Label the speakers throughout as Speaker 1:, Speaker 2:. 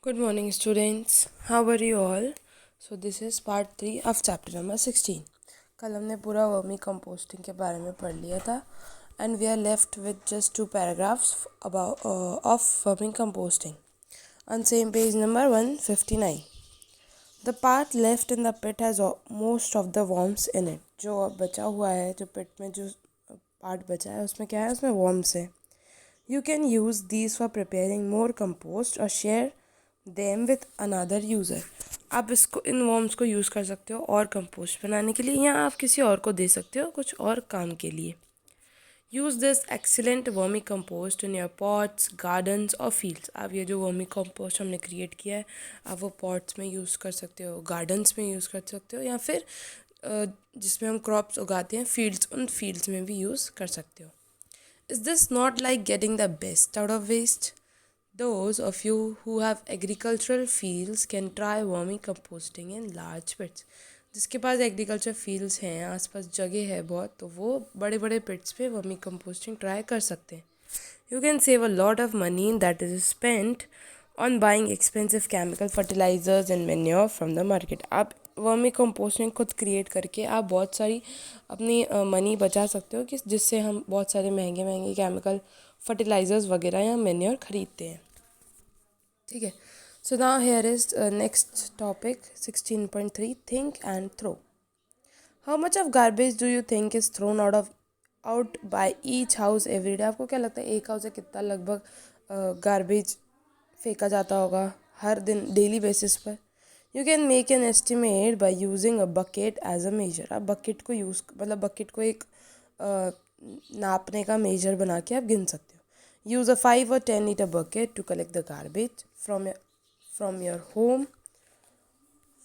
Speaker 1: Good morning, students. How are you all? So this is part 3 of chapter number 16. कल हमने पूरा vermi composting के बारे में पढ़ लिया था and we are left with just two paragraphs about of vermi composting. On same page number 159. The part left in the pit has most of the worms in it. जो अब बचा हुआ है, जो pit में जो part बचा है उसमें क्या है? उसमें worms है. You can use these for preparing more compost or share them with another user. आप इसको इन worms को यूज़ कर सकते हो और कंपोस्ट बनाने के लिए या आप किसी और को दे सकते हो कुछ और काम के लिए. Use this excellent vermi compost in your pots, gardens और fields. आप ये जो वर्मी compost हमने क्रिएट किया है आप वो pots में यूज़ कर सकते हो, gardens में यूज़ कर सकते हो या फिर जिसमें हम क्रॉप्स उगाते हैं fields, उन fields में भी यूज़ कर सकते हो. Is this not like getting the best out of waste? Those of you who have agricultural fields can try vermi composting in large pits. जिसके पास एग्रीकल्चर फील्ड्स हैं, आसपास जगह है बहुत, तो वो बड़े बड़े पिट्स पे वर्मी कंपोस्टिंग ट्राई कर सकते हैं. You can save a lot of money that is spent on buying expensive chemical fertilizers and manure from the market. आप वर्मी कंपोस्टिंग खुद क्रिएट करके आप बहुत सारी अपनी मनी बचा सकते हो कि जिससे हम बहुत सारे महंगे महंगे केमिकल फर्टिलाइजर्स वगैरह या मैन्योर खरीदते हैं. ठीक है. So now here is next topic 16.3 think and throw. How much of garbage do you think is thrown out by each house every day? आपको क्या लगता है एक हाउस से कितना लगभग गार्बेज फेंका जाता होगा हर दिन डेली बेसिस पर? You can make an estimate by using a bucket as a measure. आप बकेट को यूज़ मतलब बकेट को एक नापने का मेजर बना के आप गिन सकते हो. Use a 5 or 10 liter bucket to collect the garbage from your home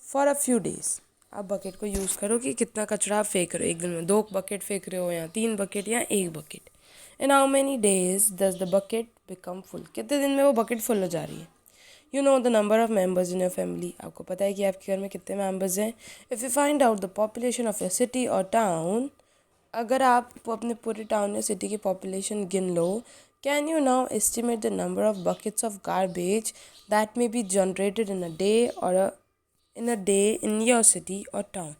Speaker 1: for a few days. आप बकेट को यूज़ करो कि कितना कचरा आप फेंक रहे हो एक दिन में, 2 बकेट फेंक रहे हो या 3 बकेट या 1 bucket. And how many days does the bucket become full? कितने दिन में वो बकेट फुल हो जा रही है? You know the number of members in your family. आपको पता है कि आपके घर में कितने मेंबर्स हैं. If you find out the population of your city or town, अगर आप अपने पूरे टाउन या सिटी की पॉपुलेशन गिन लो, can you now estimate the number of buckets of garbage that may be generated in a day in your city or town?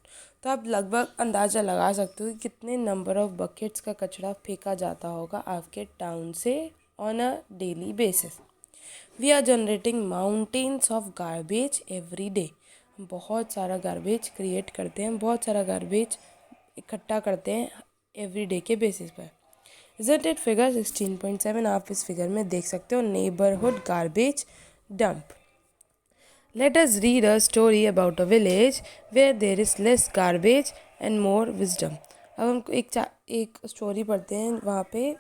Speaker 1: तो आप लगभग अंदाज़ा लगा सकते हो कि कितने नंबर ऑफ बकेट्स का कचरा फेंका जाता होगा आपके टाउन से on a daily basis. We are generating mountains of garbage every day. हम बहुत सारा गार्बेज क्रिएट करते हैं, बहुत सारा गार्बेज इकट्ठा करते हैं एवरी डे के बेसिस पर. Isn't it figure 16.7? आप इस फिगर में देख सकते हो neighbourhood garbage dump. Let us read a story about a village where there is less garbage and more wisdom. अब हम एक स्टोरी पढ़ते हैं वहाँ पे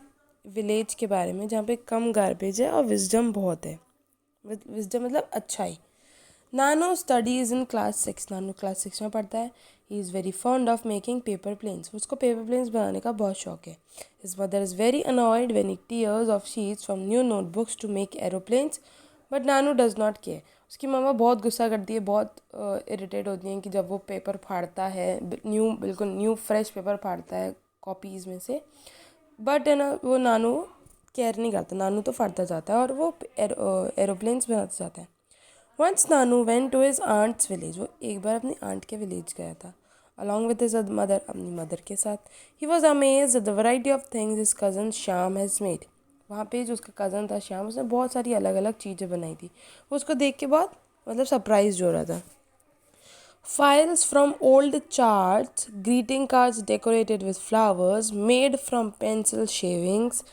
Speaker 1: विलेज के बारे में जहाँ पे कम गार्बेज है और विजडम बहुत है. विजडम मतलब अच्छाई. नानो स्टडीज़ इन क्लास 6. नानो क्लास 6 में पढ़ता है. He is very fond of making paper planes. उसको पेपर प्लेन्स बनाने का बहुत शौक है. His mother is very annoyed when he tears of sheets from new notebooks to make aeroplanes, but Nanu does not care. उसकी मम्मा बहुत गुस्सा करती है, बहुत इरिटेट होती हैं कि जब वो पेपर फाड़ता है, बिल्कुल न्यू फ्रेश पेपर फाड़ता है कॉपीज़ में से, बट है ना वो नानू केयर नहीं करता. नानू तो फाड़ता जाता है और वो एरोप्लेन्स बनाता जाता है. Once Nanu went to his aunt's village. वो एक बार अपनी आंट के विलेज गया था अलॉन्ग विद हिज मदर, अपनी मदर के साथ. He was amazed at the variety of things his cousin Shyam has made. वहाँ पे जो उसका कज़न था श्याम, उसने बहुत सारी अलग अलग चीज़ें बनाई थी. वो उसको देख के बहुत मतलब सरप्राइज हो रहा था. Files from old charts, greeting cards decorated with flowers, made from pencil shavings,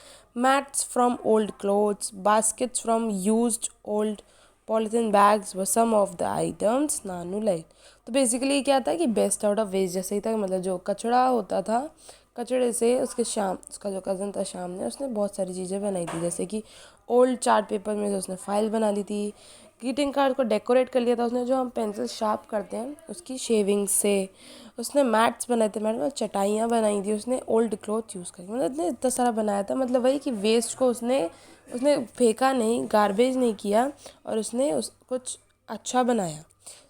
Speaker 1: mats from old clothes, baskets from used old polythene bags were some of the items Nanu liked. तो basically क्या था कि best out of waste जैसे ही था, मतलब जो कचरा होता था कचड़े से उसका जो कज़न था श्याम ने, उसने बहुत सारी चीज़ें बनाई थी. जैसे कि ओल्ड चार्ट पेपर में से उसने फाइल बना ली थी. ग्रीटिंग कार्ड को डेकोरेट कर लिया था उसने, जो हम पेंसिल शार्प करते हैं उसकी शेविंग्स से. उसने मैट्स बनाए थे, मैट मतलब चटाइयाँ बनाई थी उसने ओल्ड क्लॉथ यूज़ करके. मतलब इतने इतना सारा बनाया था, मतलब वही कि वेस्ट को उसने फेंका नहीं, गार्बेज नहीं किया और उसने कुछ अच्छा बनाया.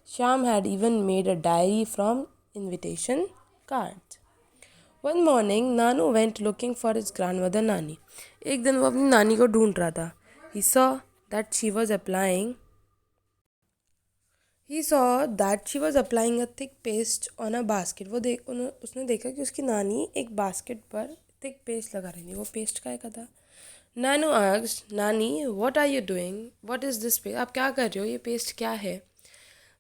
Speaker 1: Shyam had even made a diary from invitation cards. One morning Nanu went looking for his grandmother नानी. एक दिन वो अपनी नानी को ढूंढ रहा था. He saw that she was applying he saw that she was applying a thick paste on a basket. उसने देखा कि उसकी नानी एक बास्केट पर थिक पेस्ट लगा रही थी। वो पेस्ट का था। नानू आस्क्ड, नानी what are you doing, what is this paste, आप क्या कर रहे हो, ये पेस्ट क्या है।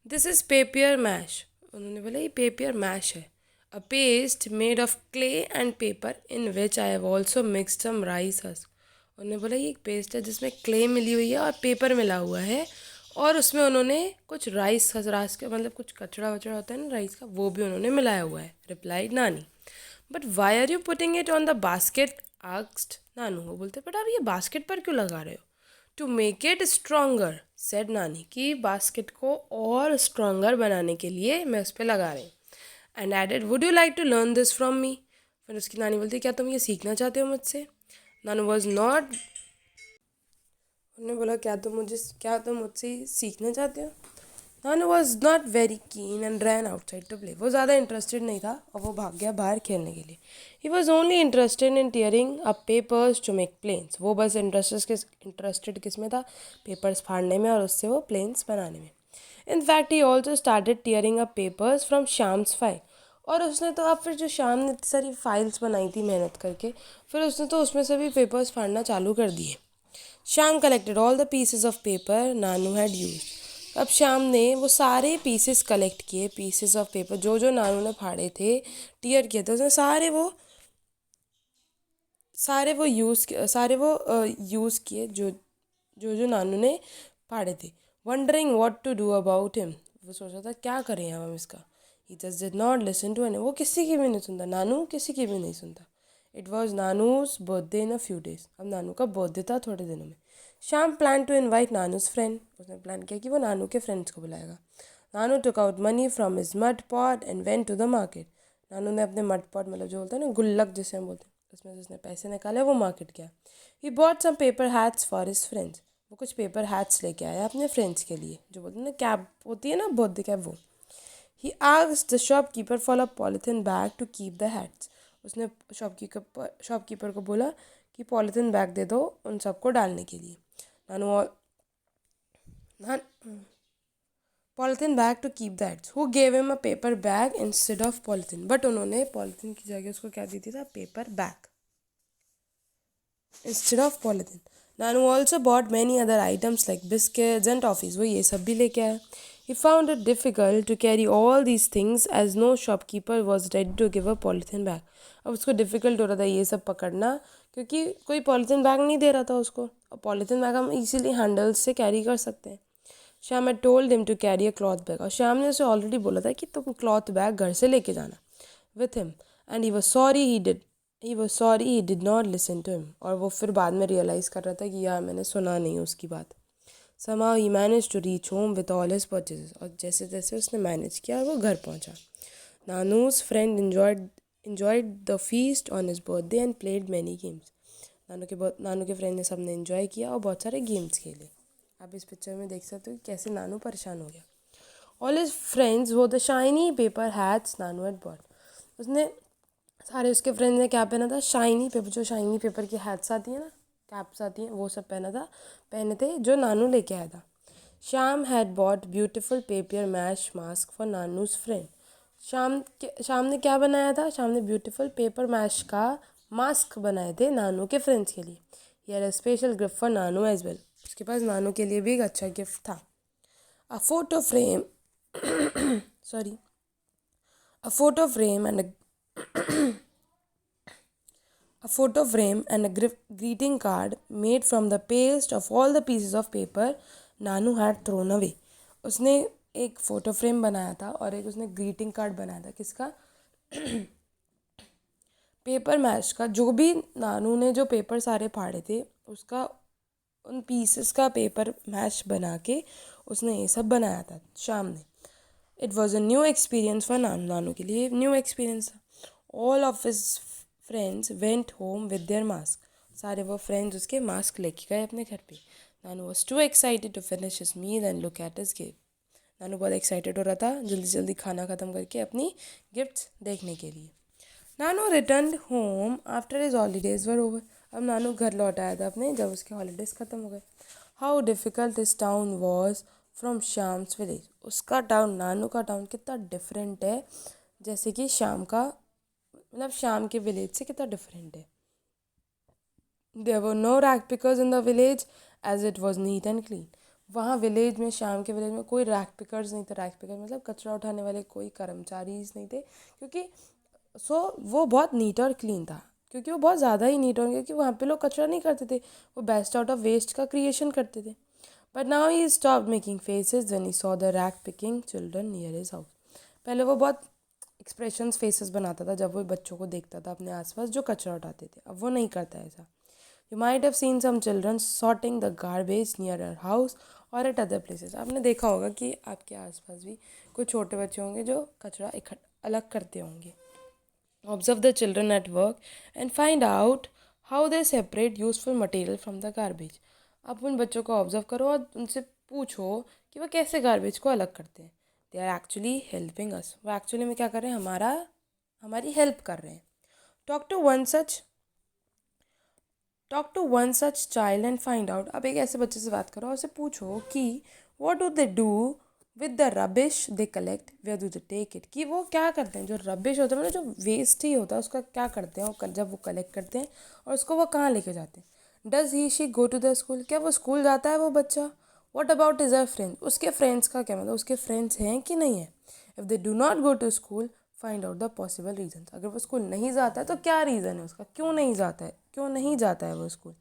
Speaker 1: This is paper mash. उन्होंने बोला ये पेपर मैश है। A paste made of clay and paper in which I have also mixed some rice husk. उन्होंने बोला ये एक पेस्ट है जिसमें क्ले मिली हुई है और पेपर मिला हुआ है, और उसमें उन्होंने कुछ राइस का मतलब कुछ कचड़ा वचड़ा होता है ना राइस का, वो भी उन्होंने मिलाया हुआ है। रिप्लाइड नानी। But why are you putting it on the basket asked Nanu. वो बोलते बट आप ये बास्केट पर क्यों लगा रहे हो। To make it stronger said नानी, कि बास्केट को और स्ट्रोंगर बनाने के लिए मैं उस पर लगा रही हूँ। And added would you like to learn this from me. फिर उसकी नानी बोलती क्या तुम ये सीखना चाहते हो मुझसे। नानू वॉज नॉट, उन्होंने बोला क्या तुम मुझसे सीखना चाहते हो। Nanu was not very keen and ran outside to play. वो ज़्यादा इंटरेस्टेड नहीं था और वो भाग गया बाहर खेलने के लिए। He was only interested in tearing up papers to make planes. वो बस इंटरेस्टेड किस में था, पेपर्स फाड़ने में और उससे वो प्लेन्स बनाने में। In fact he also started tearing up papers from Sham's file. और उसने तो अब फिर जो शाम ने इतनी सारी फाइल्स बनाई थी मेहनत करके, फिर उसने तो उसमें से भी पेपर्स फाड़ना चालू कर दिए। Shyam collected all the pieces of paper Nanu had use. अब श्याम ने वो सारे पीसेस कलेक्ट किए, पीसेस ऑफ पेपर जो जो नानू ने फाड़े थे, टीयर किए थे, उसने सारे वो यूज़ किए जो जो जो नानू ने फाड़े थे। Wondering what to do about him. वो सोच रहा था क्या करें हम इसका। He just did not listen to any. वो किसी की भी नहीं सुनता, नानू किसी की भी नहीं सुनता। It was Nanu's birthday in a few days. अब नानू का बर्थडे था थोड़े दिनों में। Shyam plan to invite Nanu's friend. उसने प्लान किया कि वो नानू के फ्रेंड्स को बुलाएगा। Nanu took out money from his mud pot and went to the market. Nanu ने अपने मड पॉट मतलब जो बोलते हैं ना गुल्लक जिसे हम बोलते हैं, उसमें से उसने पैसे निकाले, वो मार्केट गया। He bought some paper hats for his friends. वो कुछ पेपर हैट्स लेके आया अपने फ्रेंड्स के लिए, जो बोलते हैं ना कैप होती है ना बर्थडे कैप, वो। He asked the shopkeeper for a polythene bag to keep the hats. उसने शॉपकीपर को बोला कि पॉलिथीन बैग दे दो उन सबको डालने के लिए। Nanu polythene bag to keep the hats. Who gave him a paper bag instead of polythene. But उन्होंने पॉलिथीन की जगह उसको क्या दी थी था, paper bag instead of polythene. Nanu also bought many other items like biscuits and toffees. वो ये सब भी लेके आया। He found it difficult to carry all these things as no shopkeeper was ready to give a polythene bag. अब उसको difficult हो रहा था ये सब पकड़ना, क्योंकि कोई पॉलिथीन बैग नहीं दे रहा था उसको। और पॉलिथीन बैग हम इजीली हैंडल्स से कैरी कर सकते हैं। Shyam had told him to carry a cloth bag। और श्याम ने उसे ऑलरेडी बोला था कि तुम क्लॉथ बैग घर से लेके जाना with him. And he was sorry he did not listen to him. और वो फिर बाद में रियलाइज़ कर रहा था कि यार मैंने सुना नहीं उसकी बात। somehow he managed to reach home with all his purchases। और जैसे तैसे उसने मैनेज किया और वो घर पहुंचा। नानूज friend enjoyed the feast on his birthday and played many games। नानू के फ्रेंड ने सबने इन्जॉय किया और बहुत सारे गेम्स खेले। आप इस पिक्चर में देख सकते हो कि कैसे नानू परेशान हो गया। ऑल हिज फ्रेंड्स वो the shiny paper hats Nanu had bought. उसने सारे उसके फ्रेंड्स ने क्या पहना था, शाइनी पेपर, जो शाइनी पेपर की हैट्स आती है ना, कैप्स आती हैं, वो सब पहने थे जो नानू लेके आया था। Shyam had bought beautiful paper mash mask for Nanu's friend. Sham ने क्या बनाया था, शाम ने ब्यूटिफुल पेपर मैश का मास्क बनाए थे नानू के फ्रेंड्स के लिए। He had a special gift for Nanu as well. उसके पास नानू के लिए भी एक अच्छा गिफ्ट था। A photo frame sorry a photo frame and a greeting card made from the paste of all the pieces of paper Nanu had thrown away। उसने एक फ़ोटो फ्रेम बनाया था और एक उसने ग्रीटिंग कार्ड बनाया था। किसका? पेपर मैश का। जो भी नानू ने जो पेपर सारे फाड़े थे उसका, उन पीसेस का पेपर मैश बना के उसने ये सब बनाया था शाम ने। It was a new experience for Nanu. Nanu के लिए न्यू एक्सपीरियंस था। All of his friends went home with their mask. सारे वो फ्रेंड्स उसके मास्क लेके गए अपने घर पे। Nanu was too excited to finish his meal and look at his gift. Nanu बहुत एक्साइटेड हो रहा था जल्दी जल्दी खाना ख़त्म करके अपनी गिफ्ट्स देखने के लिए। Nanu return home after his holidays were over. अब नानू घर लौट आया था अपने, जब उसके हॉलीडेज़ ख़त्म हो गए। How difficult his town was from Shyam's village. उसका टाउन, नानू का टाउन कितना डिफरेंट है, जैसे कि श्याम का, मतलब श्याम के विलेज से कितना डिफरेंट है। There were no rag pickers in the village as it was neat and clean. वहाँ विलेज में, श्याम के विलेज में कोई रैक पिकर्स नहीं थे। रैक पिकर मतलब कचरा उठाने वाले कोई कर्मचारीज नहीं थे, क्योंकि वो बहुत नीट और क्लीन था, क्योंकि वो बहुत ज़्यादा ही नीट, और क्योंकि वहाँ पे लोग कचरा नहीं करते थे, वो बेस्ट आउट ऑफ वेस्ट का क्रिएशन करते थे। But now he stop making faces when he saw the rag picking children near his house. पहले वो बहुत एक्सप्रेशंस फेसेस बनाता था जब वो बच्चों को देखता था अपने आसपास जो कचरा उठाते थे। अब वो नहीं करता ऐसा। You might have seen some children sorting the garbage near our house और एट अदर प्लेसेस। आपने देखा होगा कि आपके आसपास भी कुछ छोटे बच्चे होंगे जो कचरा अलग करते होंगे। Observe the children at work and find out how they separate useful material from the garbage. आप उन बच्चों को ऑब्जर्व करो और उनसे पूछो कि वो कैसे गार्बेज को अलग करते हैं। They are actually helping us. वो एक्चुअली में क्या कर रहे हैं, हमारी हेल्प कर रहे हैं। Talk to one such talk to one such child and find out. अब एक ऐसे बच्चे से बात करो और उसे पूछो कि what do they do with the rubbish they collect, where do they take it. कि वो क्या करते हैं, जो रबिश होता है मतलब जो वेस्ट ही होता है उसका क्या करते हैं वो, जब वो कलेक्ट करते हैं और उसको वो कहाँ लेके जाते हैं। Does he she go to the school, क्या वो स्कूल जाता है वो बच्चा। What about is our friend, उसके फ्रेंड्स का क्या मतलब, उसके फ्रेंड्स हैं कि नहीं है। If they do not go to school find out the possible reason. अगर वो स्कूल नहीं जाता है तो क्या रीज़न है उसका, क्यों नहीं जाता है वो school.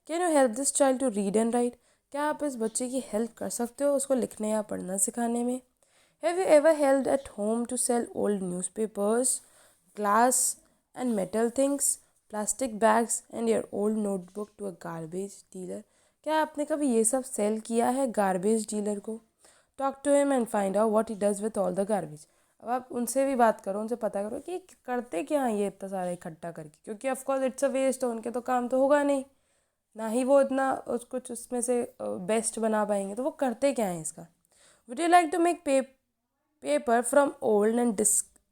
Speaker 1: Can you help this child to read and write. क्या आप इस बच्चे की हेल्प कर सकते हो उसको लिखने या पढ़ना सिखाने में। Have you ever help at home to sell old newspapers, glass and metal things, plastic bags and your old notebook to a garbage dealer. क्या आपने कभी ये सब सेल किया है गार्बेज डीलर को। Talk to him and find out what he does with all the garbage. अब आप उनसे भी बात करो, उनसे पता करो कि करते क्या हैं ये इतना सारा इकट्ठा करके, क्योंकि ऑफकोर्स इट्स अ वेस्ट, तो उनके तो काम तो होगा नहीं, ना ही वो इतना कुछ उसमें से बेस्ट बना पाएंगे, तो वो करते क्या हैं इसका। Would you like to make paper from old and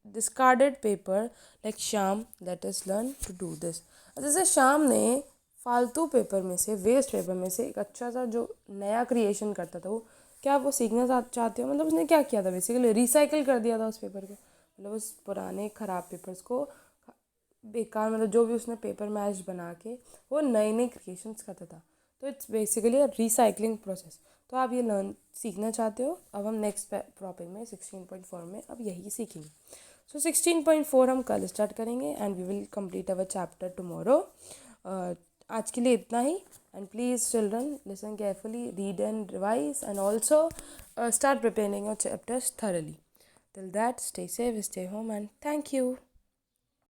Speaker 1: discarded paper like Shyam, let us learn to do this. जैसे श्याम ने फालतू पेपर में से, वेस्ट पेपर में से एक अच्छा सा जो नया क्रिएशन करता था, वो क्या वो सीखना चाहते हो। मतलब उसने क्या किया था, बेसिकली रिसाइकिल कर दिया था उस पेपर को, मतलब उस पुराने ख़राब पेपर्स को बेकार, मतलब जो भी उसने पेपर मैच बना के वो नए नए क्रिएशंस करता था। तो it's basically a recycling process. तो आप ये लर्न सीखना चाहते हो, अब हम नेक्स्ट टॉपिक में 16.4 में अब यही सीखेंगे। सो 16.4 हम कल स्टार्ट करेंगे and we will complete our chapter tomorrow. आज के लिए इतना ही, and please children listen carefully, read and revise and also start preparing your chapters thoroughly. Till that, stay safe, stay home, and thank you.